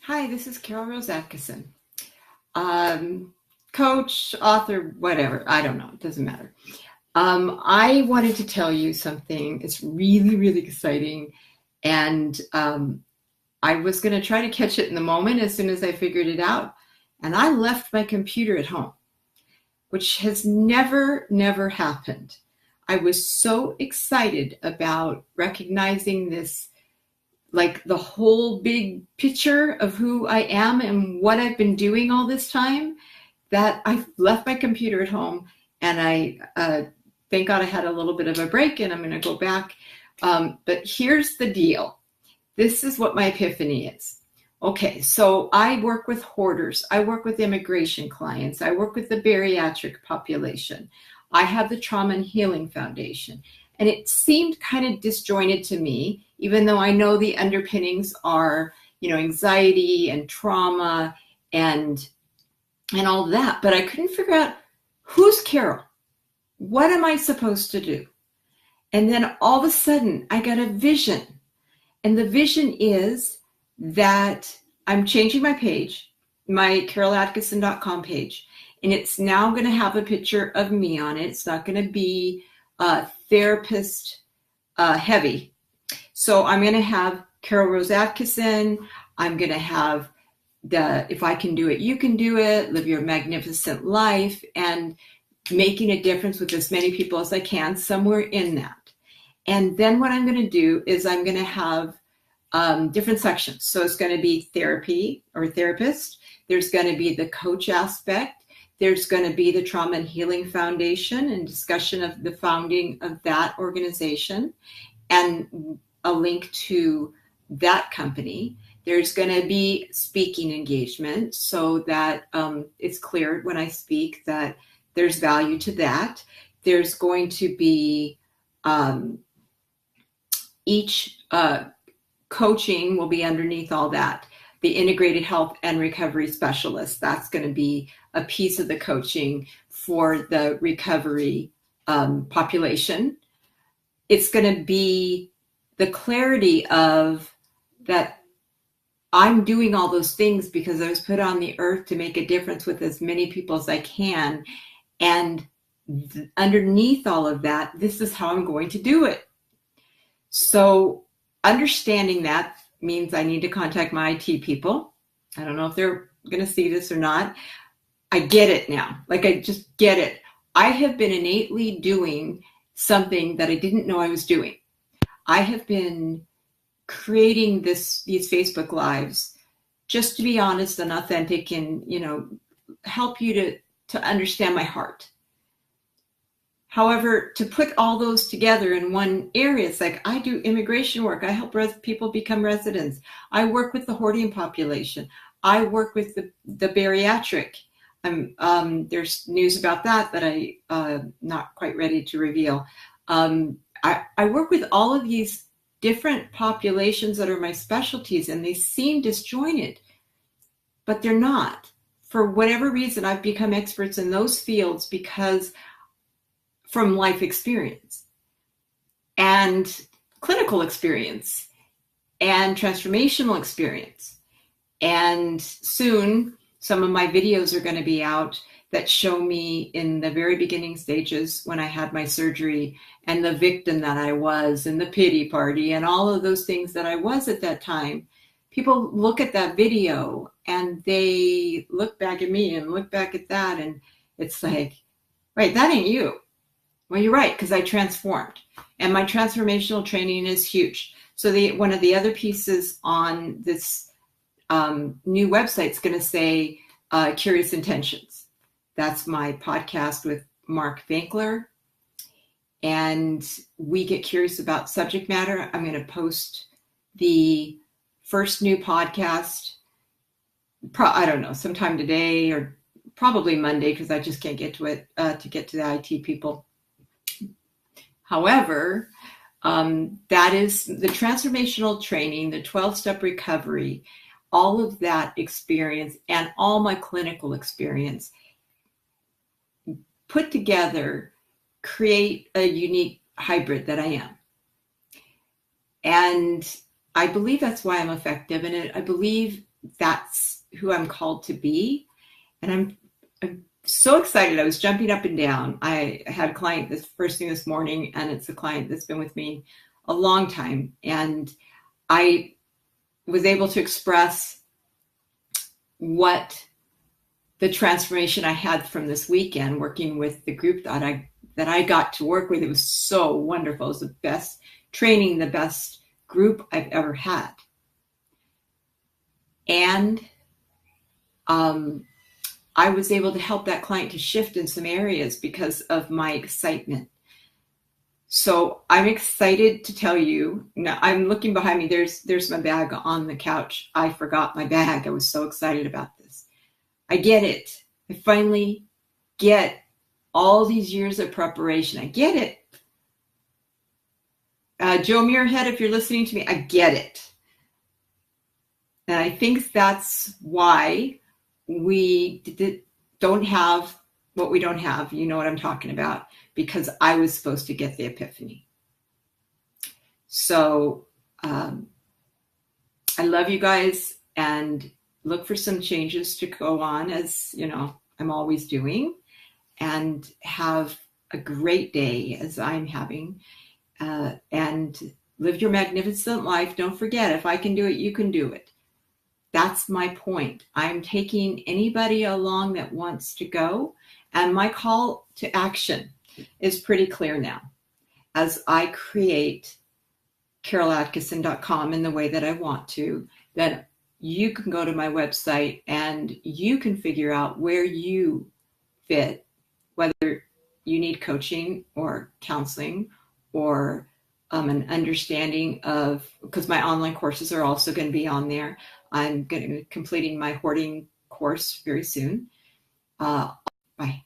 Hi, this is Carol Rose Atkinson. Coach, author, whatever. I don't know. It doesn't matter. I wanted to tell you something. It's really, really exciting. And I was going to try to catch it in the moment as soon as I figured it out. And I left my computer at home, which has never happened. I was so excited about recognizing this, like the whole big picture of who I am and what I've been doing all this time, that I left my computer at home. And I thank God I had a little bit of a break, and I'm going to go back. But here's the deal. This is what my epiphany is. Okay, so I work with hoarders. I work with immigration clients. I work with the bariatric population. I have the Trauma and Healing Foundation. And it seemed kind of disjointed to me, even though I know the underpinnings are, anxiety and trauma and all that. But I couldn't figure out, who's Carol? What am I supposed to do? And then all of a sudden I got a vision. And the vision is that I'm changing my page, my carolatkinson.com page, and it's now going to have a picture of me on it. It's not going to be therapist heavy. So I'm going to have Carol Rose Atkinson. I'm going to have the If I Can Do It, You Can Do It, Live Your Magnificent Life, and making a difference with as many people as I can somewhere in that. And then what I'm going to do is I'm going to have different sections. So it's going to be therapy or therapist. There's going to be the coach aspect. There's going to be the Trauma and Healing Foundation and discussion of the founding of that organization and a link to that company. There's going to be speaking engagement so that it's clear when I speak that there's value to that. There's going to be each coaching will be underneath all that. The integrated health and recovery specialist, that's going to be a piece of the coaching for the recovery population. It's going to be the clarity of that I'm doing all those things because I was put on the earth to make a difference with as many people as I can. And underneath all of that, this is how I'm going to do it. So understanding that means I need to contact my IT people. I don't know if they're going to see this or not. I get it now. Like, I just get it. I have been innately doing something that I didn't know I was doing. I have been creating these Facebook Lives just to be honest and authentic and, help you to understand my heart. However, to put all those together in one area, it's like I do immigration work. I help people become residents. I work with the hoarding population. I work with the bariatric. There's news about that I'm not quite ready to reveal. I work with all of these different populations that are my specialties, and they seem disjointed, but they're not. For whatever reason, I've become experts in those fields because from life experience and clinical experience and transformational experience. And soon, some of my videos are going to be out that show me in the very beginning stages when I had my surgery and the victim that I was and the pity party and all of those things that I was at that time. People look at that video and they look back at me and look back at that, and it's like, right, that ain't you. Well, you're right, because I transformed, and my transformational training is huge. So one of the other pieces on this new website is going to say Curious Intentions. That's my podcast with Mark Vinkler, and we get curious about subject matter. I'm going to post the first new podcast, I don't know, sometime today or probably Monday, because I just can't get to it to get to the IT people. However, that is the transformational training, the 12-step recovery, all of that experience and all my clinical experience put together create a unique hybrid that I am. And I believe that's why I'm effective. And I believe that's who I'm called to be. And I'm so excited. I was jumping up and down. I had a client this first thing this morning, and it's a client that's been with me a long time. And I was able to express what the transformation I had from this weekend working with the group that I got to work with. It was so wonderful. It was the best training, the best group I've ever had. And I was able to help that client to shift in some areas because of my excitement. So I'm excited to tell you. Now, I'm looking behind me. There's my bag on the couch. I forgot my bag. I was so excited about this. I get it. I finally get all these years of preparation. I get it. Joe Muirhead, if you're listening to me, I get it. And I think that's why we don't have what we don't have. You know what I'm talking about, because I was supposed to get the epiphany. So I love you guys, and look for some changes to go on, as you know I'm always doing, and have a great day as I'm having, and live your magnificent life. Don't forget, if I can do it, you can do it. That's my point. I'm taking anybody along that wants to go, and my call to action is pretty clear now. As I create carolatkinson.com in the way that I want to, then you can go to my website and you can figure out where you fit, whether you need coaching or counseling or an understanding of, because my online courses are also going to be on there. I'm going to be completing my hoarding course very soon. Bye.